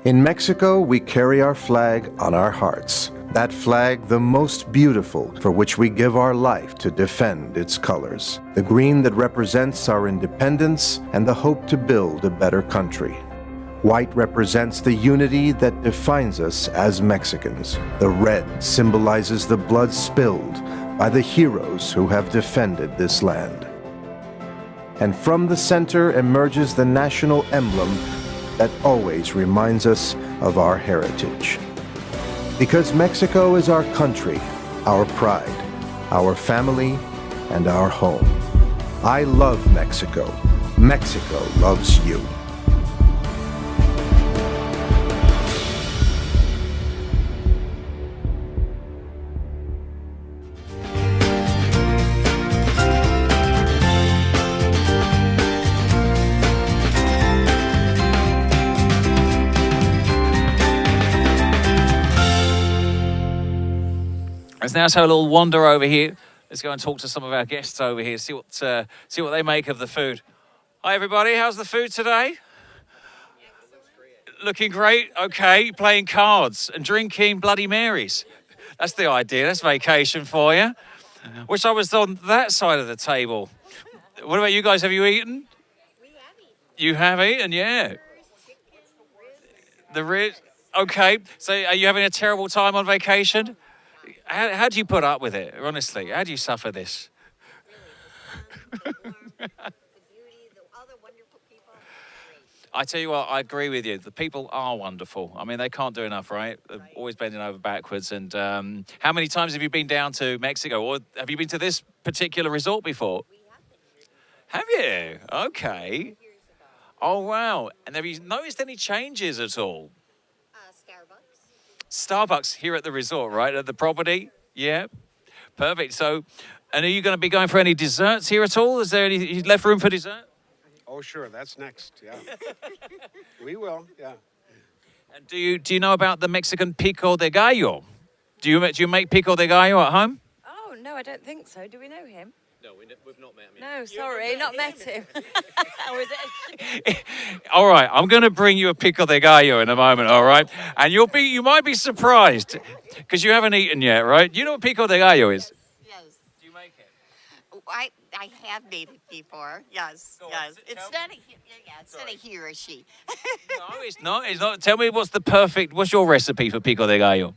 In Mexico, we carry our flag on our hearts. That flag, the most beautiful, for which we give our life to defend its colors. The green that represents our independence and the hope to build a better country. White represents the unity that defines us as Mexicans. The red symbolizes the blood spilled by the heroes who have defended this land. And from the center emerges the national emblem that always reminds us of our heritage. Because Mexico is our country, our pride, our family, and our home. I love Mexico. Mexico loves you. Let's now have a little wander over here. Let's go and talk to some of our guests over here, see what they make of the food. Hi, everybody. How's the food today? Looking great. Okay, playing cards and drinking Bloody Marys. That's the idea. That's vacation for you. Wish I was on that side of the table. What about you guys? Have you eaten? We have eaten. You have eaten, yeah. The ribs. Okay. So, are you having a terrible time on vacation? How do you put up with it, honestly? How do you suffer this? I tell you what, I agree with you. The people are wonderful. I mean, they can't do enough, right? They're always bending over backwards. And how many times have you been down to Mexico? Or have you been to this particular resort before? We have been. Have you? Okay. Oh, wow. And have you noticed any changes at all? Starbucks here at the resort, right? At the property? Yeah. Perfect. So, and are you going to be going for any desserts here at all? Is there any, you left room for dessert? Oh, sure. That's next. Yeah. We will. Yeah. And do you know about the Mexican pico de gallo? Do you make pico de gallo at home? Oh, no, I don't think so. Do we know him? No, we've not met him. No, sorry, not met him. Or is it? All right, I'm going to bring you a pico de gallo in a moment, all right? And you might be surprised because you haven't eaten yet, right? You know what pico de gallo is? Yes. Do you make it? I have made it before. Yes. Go on, Yes. It's tell- not a he or she. No, it's not. It's not. Tell me what's your recipe for pico de gallo?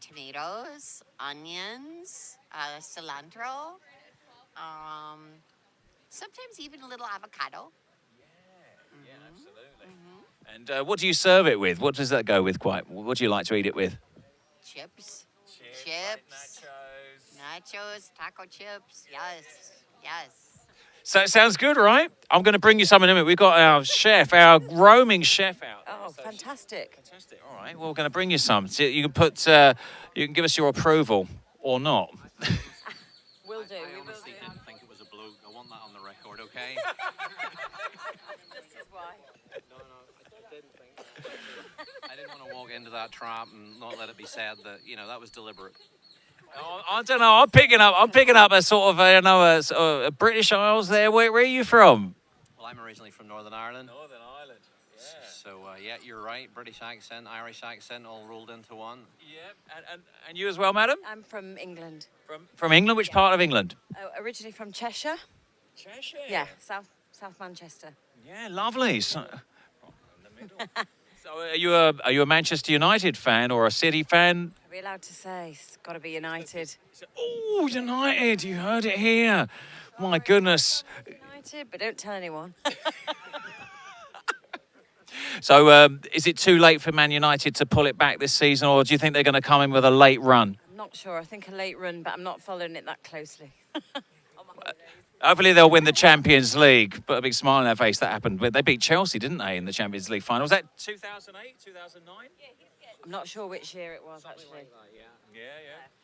Tomatoes, onions, cilantro. Sometimes even a little avocado. Yeah, absolutely. And what do you serve it with? What does that go with what do you like to eat it with? Chips. Chips. Nachos, taco chips. Yes. Yes. So it sounds good, right? I'm going to bring you some in a minute. We've got our roaming chef out. Oh, fantastic. Fantastic. All right. Well, we're going to bring you some. So you can give us your approval or not. Will do. I honestly didn't think it was a bloke. I want that on the record, okay? This is why. No, I didn't think that. I didn't want to walk into that trap and not let it be said that, that was deliberate. I don't know. I'm picking up a sort of a British Isles there. Where are you from? Well, I'm originally from Northern Ireland. Northern Ireland. Yeah. So, yeah, you're right. British accent, Irish accent, all rolled into one. Yeah. And you as well, madam? I'm from England. From England? Which part of England? Originally from Cheshire. Cheshire. Yeah, South Manchester. Yeah, lovely. So are you a Manchester United fan or a City fan? Are we allowed to say? It's got to be United. Oh, United! You heard it here. My goodness. United, but don't tell anyone. So, is it too late for Man United to pull it back this season, or do you think they're going to come in with a late run? I'm not sure. I think a late run, but I'm not following it that closely. Hopefully they'll win the Champions League. Put a big smile on their face. That happened. They beat Chelsea, didn't they, in the Champions League final? Was that 2008, 2009? I'm not sure which year it was, actually. Yeah.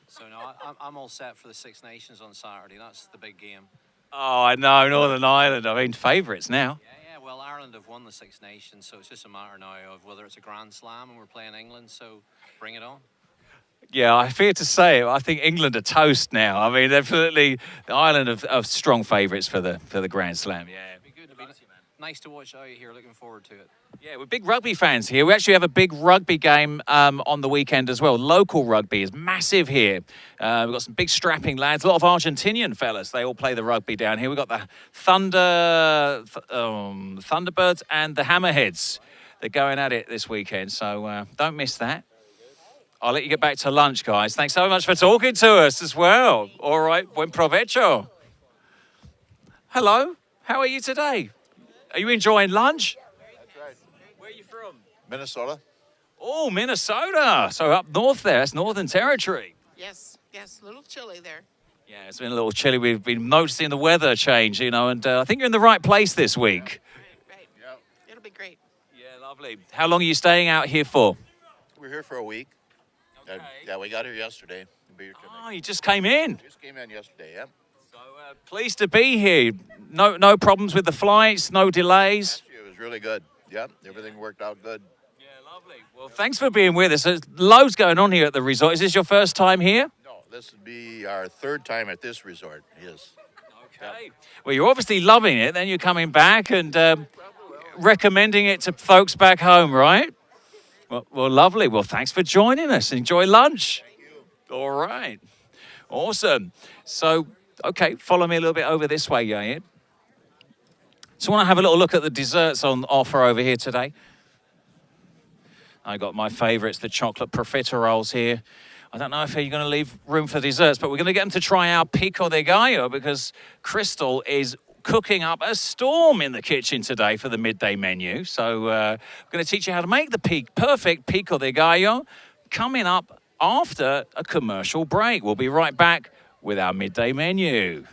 So, no, I'm all set for the Six Nations on Saturday. That's the big game. Oh, I know. Northern Ireland. I mean, favourites now. Yeah. Well, Ireland have won the Six Nations, so it's just a matter now of whether it's a Grand Slam and we're playing England, so bring it on. Yeah, I fear to say, I think England are toast now. I mean, definitely Ireland are strong favourites for the Grand Slam. Yeah, it'd be good to be. nice to watch out here. Looking forward to it. Yeah, we're big rugby fans here. We actually have a big rugby game on the weekend as well. Local rugby is massive here. We've got some big strapping lads, a lot of Argentinian fellas. They all play the rugby down here. We've got the Thunderbirds and the Hammerheads. They're going at it this weekend, so don't miss that. I'll let you get back to lunch, guys. Thanks so much for talking to us as well. All right, buen provecho. Hello, how are you today? Are you enjoying lunch? Where are you from? Minnesota. Oh, Minnesota. So up north there, that's Northern Territory. Yes, a little chilly there. Yeah, it's been a little chilly. We've been noticing the weather change, you know, and I think you're in the right place this week. Right. It'll be great. Yeah, lovely. How long are you staying out here for? We're here for a week. Okay. Yeah, we got here yesterday. We'll be here tonight. Oh, you just came in. Just came in yesterday, yeah. So pleased to be here. No problems with the flights, no delays. Actually, it was really good. Yeah, everything worked out good. Yeah, lovely. Well, thanks for being with us. There's loads going on here at the resort. Is this your first time here? No, this would be our third time at this resort. Yes. Okay. Well, you're obviously loving it. Then you're coming back and recommending it to folks back home, right? Well, lovely. Well, thanks for joining us. Enjoy lunch. Thank you. All right. Awesome. So, okay, follow me a little bit over this way, Yair. So I want to have a little look at the desserts on offer over here today. I got my favourites, the chocolate profiteroles here. I don't know if you're going to leave room for desserts, but we're going to get them to try our pico de gallo because Crystal is cooking up a storm in the kitchen today for the midday menu. So we're going to teach you how to make the perfect pico de gallo coming up after a commercial break. We'll be right back with our midday menu.